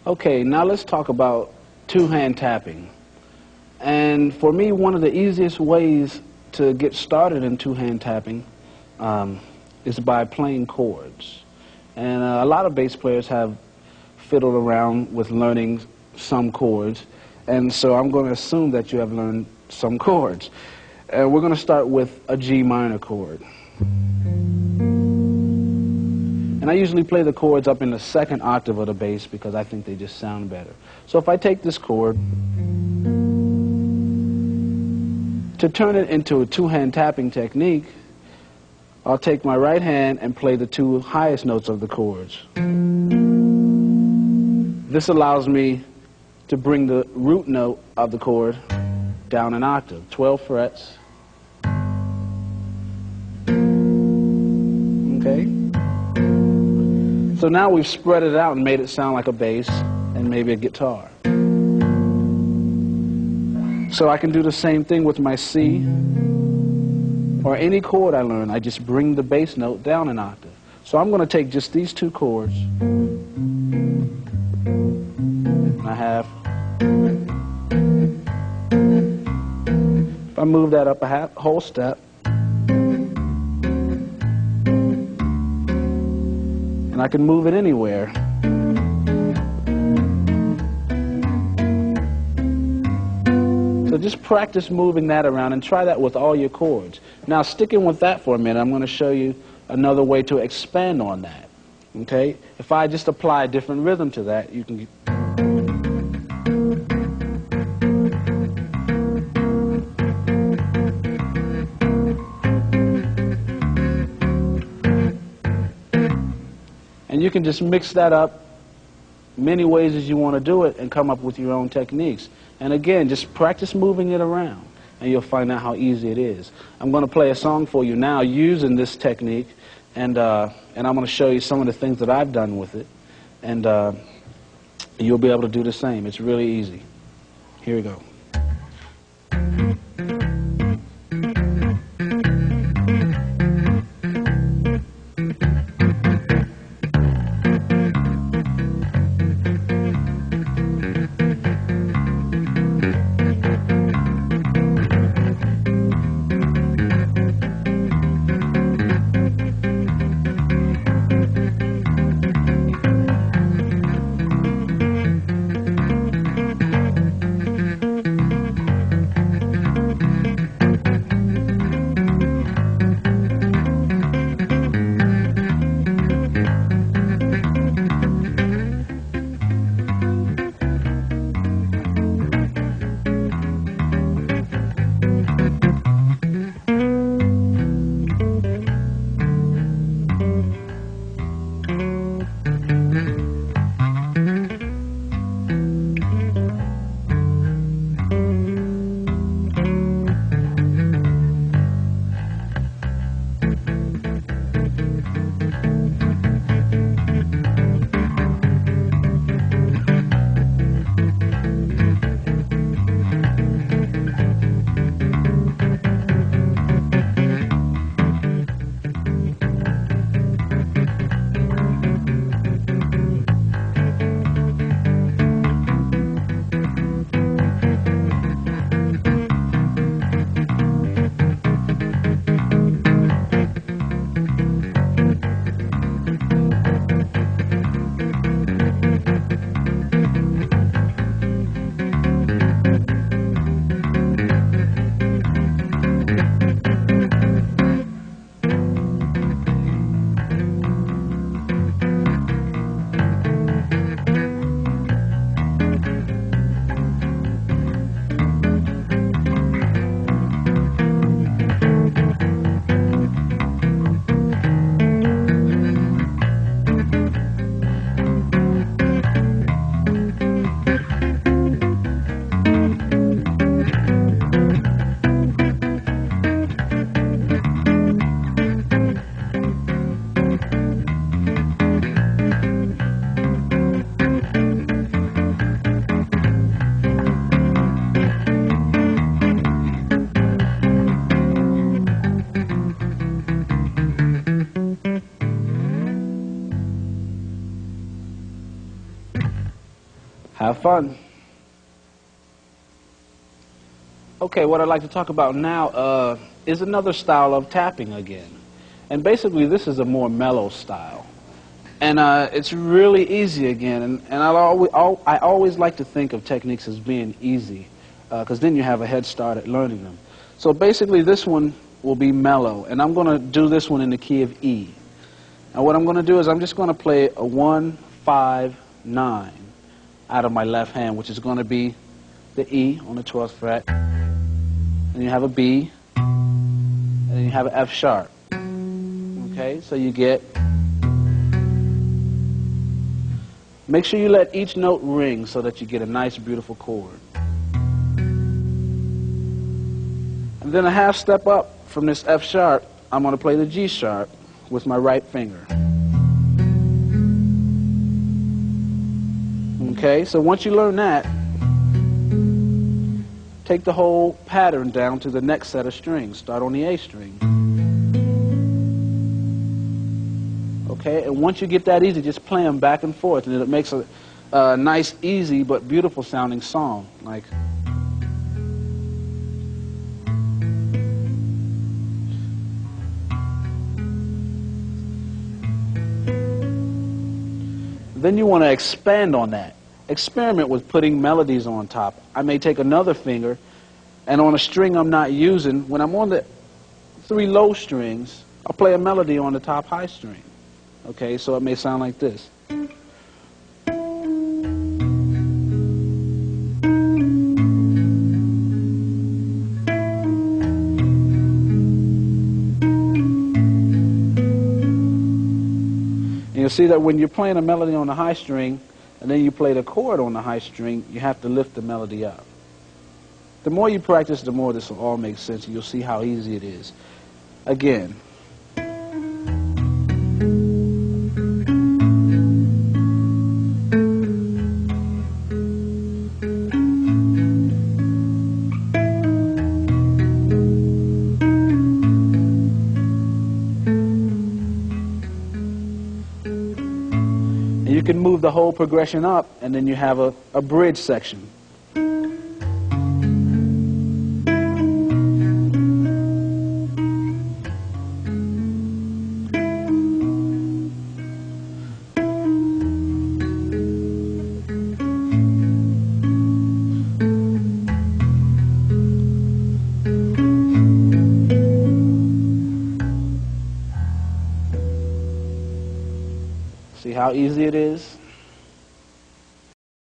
Okay, now let's talk about two-hand tapping. And for me, one of the easiest ways to get started in two-hand tapping is by playing chords. And a lot of bass players have fiddled around with learning some chords, and so I'm going to assume that you have learned some chords. We're going to start with a G minor chord. And I usually play the chords up in the second octave of the bass because I think they just sound better. So if I take this chord, to turn it into a two-hand tapping technique, I'll take my right hand and play the two highest notes of the chords. This allows me to bring the root note of the chord down an octave, 12 frets. Okay? So now we've spread it out and made it sound like a bass and maybe a guitar. So I can do the same thing with my C or any chord I learn. I just bring the bass note down an octave. So I'm going to take just these two chords. I have. If I move that up a whole step, and I can move it anywhere. So just practice moving that around and try that with all your chords. Now, sticking with that for a minute, I'm going to show you another way to expand on that. Okay? If I just apply a different rhythm to that, you can... And you can just mix that up many ways as you want to do it and come up with your own techniques. And again, just practice moving it around and you'll find out how easy it is. I'm going to play a song for you now using this technique, and I'm going to show you some of the things that I've done with it, and you'll be able to do the same. It's really easy. Here we go. Have fun. Okay, what I'd like to talk about now is another style of tapping again. And basically this is a more mellow style. And it's really easy again. And I always like to think of techniques as being easy, because then you have a head start at learning them. So basically this one will be mellow. And I'm going to do this one in the key of E. Now what I'm going to do is I'm just going to play a 1, 5, 9 out of my left hand, which is going to be the E on the 12th fret. And you have a B, and then you have an F sharp. Okay, so you get... Make sure you let each note ring so that you get a nice, beautiful chord. And then a half step up from this F sharp, I'm going to play the G sharp with my right finger. Okay, so once you learn that, take the whole pattern down to the next set of strings. Start on the A string. Okay, and once you get that easy, just play them back and forth, and it makes a nice, easy, but beautiful sounding song. Like, then you want to expand on that. Experiment with putting melodies on top. I may take another finger, and on a string I'm not using, when I'm on the 3 low strings, I'll play a melody on the top high string. Okay, so it may sound like this. And you'll see that when you're playing a melody on the high string, and then you play the chord on the high string, you have to lift the melody up. The more you practice, the more this will all make sense, and you'll see how easy it is. Again. You can move the whole progression up, and then you have a bridge section. See how easy it is?